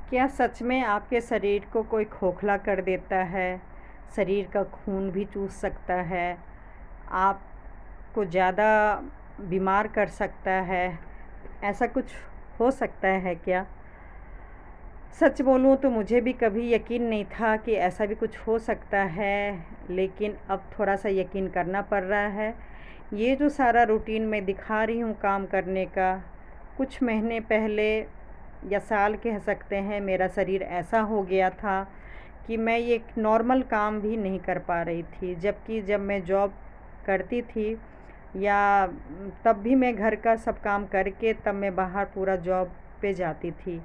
क्या सच में आपके शरीर को कोई खोखला कर देता है? शरीर का खून भी चूस सकता है, आपको ज़्यादा बीमार कर सकता है, ऐसा कुछ हो सकता है क्या? सच बोलूँ तो मुझे भी कभी यकीन नहीं था कि ऐसा भी कुछ हो सकता है, लेकिन अब थोड़ा-सा यकीन करना पड़ रहा है। ये जो सारा रूटीन मैं दिखा रही हूँ काम करने का, कुछ महीने पहले या साल कह सकते हैं, मेरा शरीर ऐसा हो गया था कि मैं ये एक नॉर्मल काम भी नहीं कर पा रही थी। जबकि जब मैं जॉब करती थी या तब भी मैं घर का सब काम करके तब मैं बाहर पूरा जॉब पे जाती थी।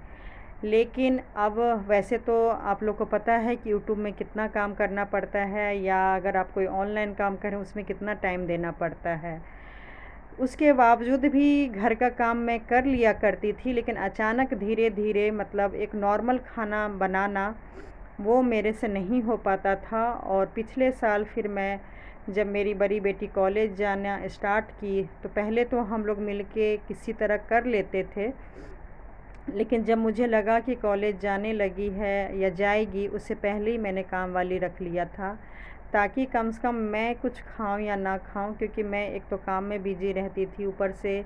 लेकिन अब वैसे तो आप लोग को पता है कि यूट्यूब में कितना काम करना पड़ता है, या अगर आप कोई ऑनलाइन काम करें उसमें कितना टाइम देना पड़ता है। उसके बावजूद भी घर का काम मैं कर लिया करती थी, लेकिन अचानक धीरे-धीरे मतलब एक नॉर्मल खाना बनाना वो मेरे से नहीं हो पाता था। और पिछले साल फिर मैं जब मेरी बड़ी बेटी कॉलेज जाना स्टार्ट की, तो पहले तो हम लोग मिलके किसी तरह कर लेते थे। लेकिन जब मुझे लगा कि कॉलेज जाने लगी है या जाएगी, उससे पहले ही मैंने काम वाली रख लिया था, ताकि कम से कम मैं कुछ खाऊं या ना खाऊं, क्योंकि मैं एक तो काम में बिजी रहती थी, ऊपर से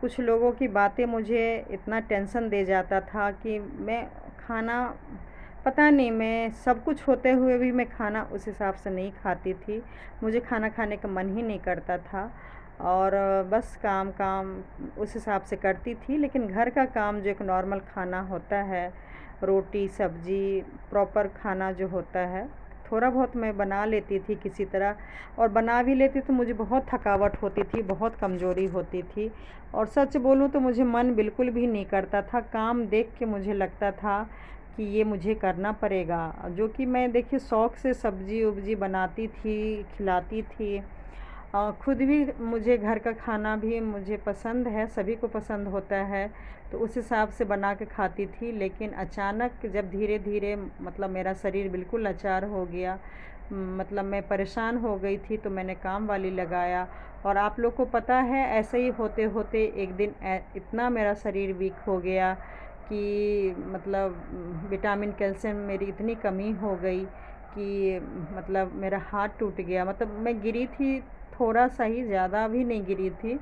कुछ लोगों की बातें मुझे इतना टेंशन दे जाता था कि मैं खाना, पता नहीं, मैं सब कुछ होते हुए भी मैं खाना उस हिसाब से नहीं खाती थी। मुझे खाना खाने का मन ही नहीं करता था, और बस काम-काम उस हिसाब से करती थी। लेकिन घर का काम जो एक नॉर्मल खाना होता है, रोटी, सब्ज़ी, प्रॉपर खाना जो होता है, थोड़ा बहुत मैं बना लेती थी किसी तरह। और बना भी लेती तो मुझे बहुत थकावट होती थी, बहुत कमज़ोरी होती थी। और सच बोलूँ तो मुझे मन बिल्कुल भी नहीं करता था, काम देख के मुझे लगता था कि ये मुझे करना पड़ेगा। जो कि मैं देखिए शौक़ से सब्ज़ी-वब्ज़ी बनाती थी, खिलाती थी। खुद भी मुझे घर का खाना भी मुझे पसंद है, सभी को पसंद होता है, तो उस हिसाब से बना के खाती थी। लेकिन अचानक जब धीरे-धीरे मतलब मेरा शरीर बिल्कुल लाचार हो गया, मतलब मैं परेशान हो गई थी, तो मैंने काम वाली लगाया। और आप लोग को पता है, ऐसे ही होते-होते एक दिन इतना मेरा शरीर वीक हो गया कि मतलब विटामिन, कैल्शियम मेरी इतनी कमी हो गई कि मतलब मेरा हाथ टूट गया। मतलब मैं गिरी थी थोड़ा-सा ही, ज़्यादा भी नहीं गिरी थी।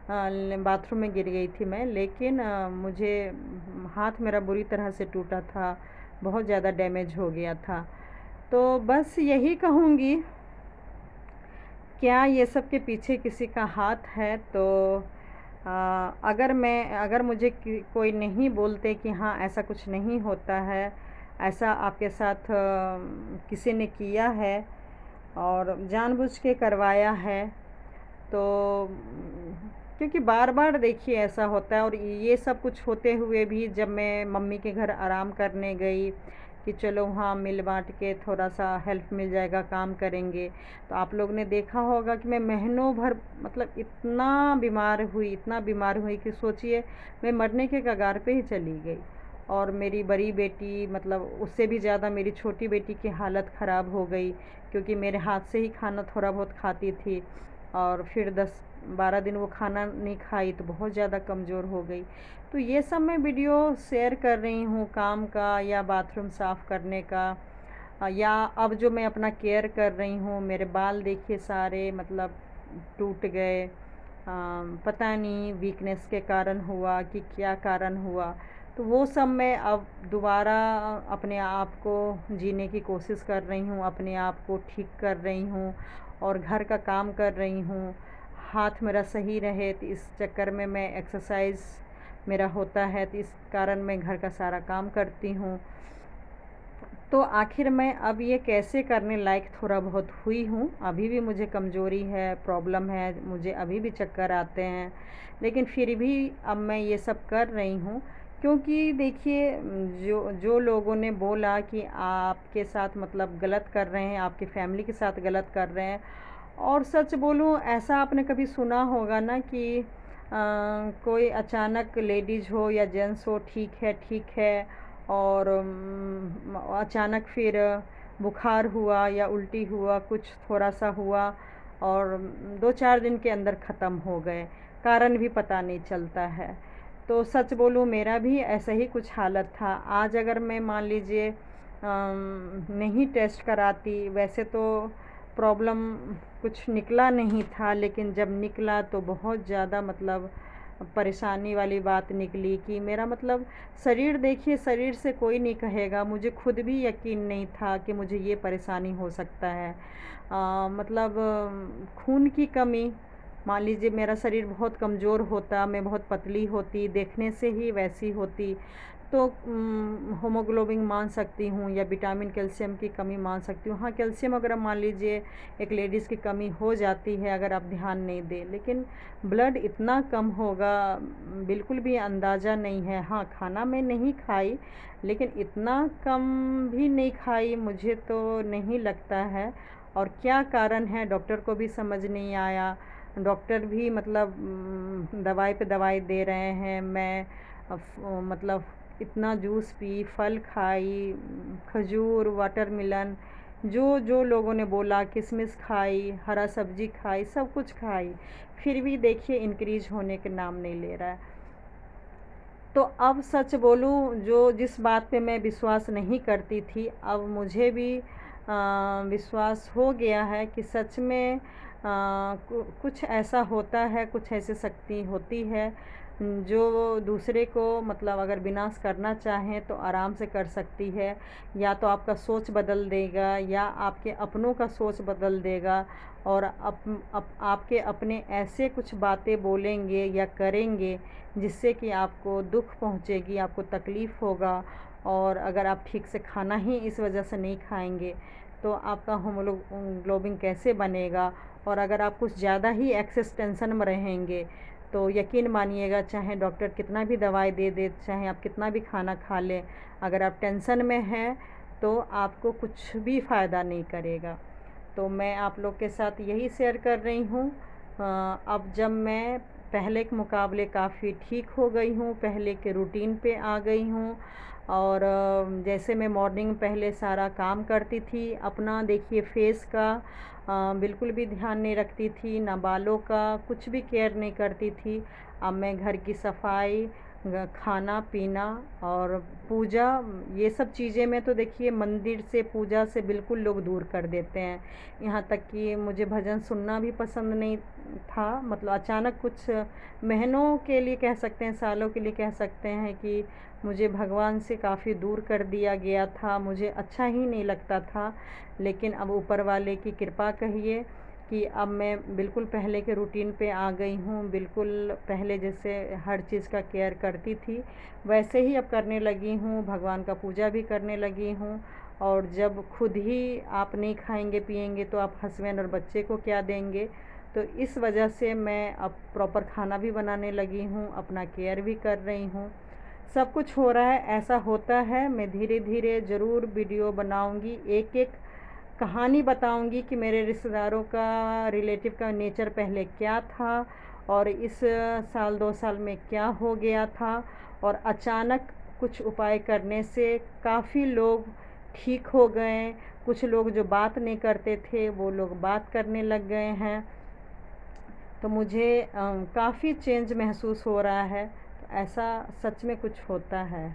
बाथरूम में गिर गई थी मैं, लेकिन मुझे हाथ मेरा बुरी तरह से टूटा था, बहुत ज़्यादा डैमेज हो गया था। तो बस यही कहूँगी, क्या ये सब के पीछे किसी का हाथ है तो अगर मुझे कोई नहीं बोलते कि हाँ ऐसा कुछ नहीं होता है, ऐसा आपके साथ किसी ने किया है और जानबूझ के करवाया है, तो क्योंकि बार-बार देखिए ऐसा होता है। और ये सब कुछ होते हुए भी जब मैं मम्मी के घर आराम करने गई कि चलो वहाँ मिल बाँट के थोड़ा-सा हेल्प मिल जाएगा, काम करेंगे, तो आप लोग ने देखा होगा कि मैं महीनों भर मतलब इतना बीमार हुई कि सोचिए मैं मरने के कगार पे ही चली गई। और मेरी बड़ी बेटी, मतलब उससे भी ज़्यादा मेरी छोटी बेटी की हालत ख़राब हो गई, क्योंकि मेरे हाथ से ही खाना थोड़ा बहुत खाती थी, और फिर 10-12 दिन वो खाना नहीं खाई तो बहुत ज़्यादा कमज़ोर हो गई। तो ये सब मैं वीडियो शेयर कर रही हूँ काम का या बाथरूम साफ़ करने का, या अब जो मैं अपना केयर कर रही हूँ, मेरे बाल देखिए सारे मतलब टूट गए। पता नहीं वीकनेस के कारण हुआ कि क्या कारण हुआ। तो वो सब मैं अब दोबारा अपने आप को जीने की कोशिश कर रही हूँ, अपने आप को ठीक कर रही हूँ और घर का काम कर रही हूँ। हाथ मेरा सही रहे तो इस चक्कर में मैं एक्सरसाइज़ मेरा होता है, तो इस कारण मैं घर का सारा काम करती हूँ। तो आखिर मैं अब ये कैसे करने लायक थोड़ा बहुत हुई हूँ। अभी भी मुझे कमज़ोरी है, प्रॉब्लम है, मुझे अभी भी चक्कर आते हैं, लेकिन फिर भी अब मैं ये सब कर रही हूँ। क्योंकि देखिए, जो जो लोगों ने बोला कि आपके साथ मतलब गलत कर रहे हैं, आपकी फ़ैमिली के साथ गलत कर रहे हैं। और सच बोलूँ, ऐसा आपने कभी सुना होगा ना कि कोई अचानक लेडीज़ हो या जेंट्स हो, ठीक है, और अचानक फिर बुखार हुआ या उल्टी हुआ, कुछ थोड़ा-सा हुआ, और 2-4 दिन के अंदर ख़त्म हो गए, कारण भी पता नहीं चलता है। तो सच बोलूँ मेरा भी ऐसा ही कुछ हालत था। आज अगर मैं मान लीजिए नहीं टेस्ट कराती, वैसे तो प्रॉब्लम कुछ निकला नहीं था, लेकिन जब निकला तो बहुत ज़्यादा मतलब परेशानी वाली बात निकली कि मेरा मतलब शरीर, देखिए शरीर से कोई नहीं कहेगा, मुझे खुद भी यकीन नहीं था कि मुझे ये परेशानी हो सकता है। मतलब खून की कमी, मान लीजिए मेरा शरीर बहुत कमज़ोर होता, मैं बहुत पतली होती, देखने से ही वैसी होती, तो हीमोग्लोबिन मान सकती हूँ या विटामिन कैल्शियम की कमी मान सकती हूँ। हाँ, कैल्शियम अगर मान लीजिए एक लेडीज़ की कमी हो जाती है अगर आप ध्यान नहीं दें, लेकिन ब्लड इतना कम होगा बिल्कुल भी अंदाज़ा नहीं है। हाँ, खाना मैं नहीं खाई, लेकिन इतना कम भी नहीं खाई, मुझे तो नहीं लगता है। और क्या कारण है डॉक्टर को भी समझ नहीं आया। डॉक्टर भी मतलब दवाई पे दवाई दे रहे हैं। मैं मतलब इतना जूस पी, फल खाई, खजूर, वाटरमेलन, जो जो लोगों ने बोला, किशमिश खाई, हरा सब्जी खाई, सब कुछ खाई, फिर भी देखिए इंक्रीज होने के नाम नहीं ले रहा है। तो अब सच बोलूँ, जो जिस बात पे मैं विश्वास नहीं करती थी, अब मुझे भी विश्वास हो गया है कि सच में कुछ ऐसा होता है, कुछ ऐसी शक्ति होती है जो दूसरे को मतलब अगर विनाश करना चाहें तो आराम से कर सकती है। या तो आपका सोच बदल देगा या आपके अपनों का सोच बदल देगा, और आपके अपने ऐसे कुछ बातें बोलेंगे या करेंगे जिससे कि आपको दुख पहुंचेगी, आपको तकलीफ़ होगा। और अगर आप ठीक से खाना ही इस वजह से नहीं खाएंगे तो आपका हीमोग्लोबिन कैसे बनेगा। और अगर आप कुछ ज़्यादा ही एक्सेस टेंशन में रहेंगे तो यकीन मानिएगा, चाहे डॉक्टर कितना भी दवाई दे दे, चाहे आप कितना भी खाना खा लें, अगर आप टेंशन में हैं तो आपको कुछ भी फ़ायदा नहीं करेगा। तो मैं आप लोग के साथ यही शेयर कर रही हूँ। अब जब मैं पहले के मुकाबले काफ़ी ठीक हो गई हूँ, पहले के रूटीन पे आ गई हूँ, और जैसे मैं मॉर्निंग पहले सारा काम करती थी अपना, देखिए फेस का बिल्कुल भी ध्यान नहीं रखती थी, ना बालों का कुछ भी केयर नहीं करती थी। अब मैं घर की सफाई, खाना पीना और पूजा, ये सब चीज़ें में तो देखिए मंदिर से, पूजा से बिल्कुल लोग दूर कर देते हैं। यहाँ तक कि मुझे भजन सुनना भी पसंद नहीं था। मतलब अचानक कुछ महीनों के लिए कह सकते हैं, सालों के लिए कह सकते हैं कि मुझे भगवान से काफ़ी दूर कर दिया गया था, मुझे अच्छा ही नहीं लगता था। लेकिन अब ऊपर वाले की कृपा कहिए कि अब मैं बिल्कुल पहले के रूटीन पे आ गई हूँ। बिल्कुल पहले जैसे हर चीज़ का केयर करती थी वैसे ही अब करने लगी हूँ, भगवान का पूजा भी करने लगी हूँ। और जब खुद ही आप नहीं खाएंगे पिएंगे तो आप हस्बैंड और बच्चे को क्या देंगे। तो इस वजह से मैं अब प्रॉपर खाना भी बनाने लगी हूँ, अपना केयर भी कर रही हूँ। सब कुछ हो रहा है, ऐसा होता है। मैं धीरे धीरे ज़रूर वीडियो बनाऊँगी, एक एक कहानी बताऊंगी कि मेरे रिश्तेदारों का, रिलेटिव का नेचर पहले क्या था और इस साल 2 साल में क्या हो गया था। और अचानक कुछ उपाय करने से काफ़ी लोग ठीक हो गए, कुछ लोग जो बात नहीं करते थे वो लोग बात करने लग गए हैं। तो मुझे काफ़ी चेंज महसूस हो रहा है। तो ऐसा सच में कुछ होता है।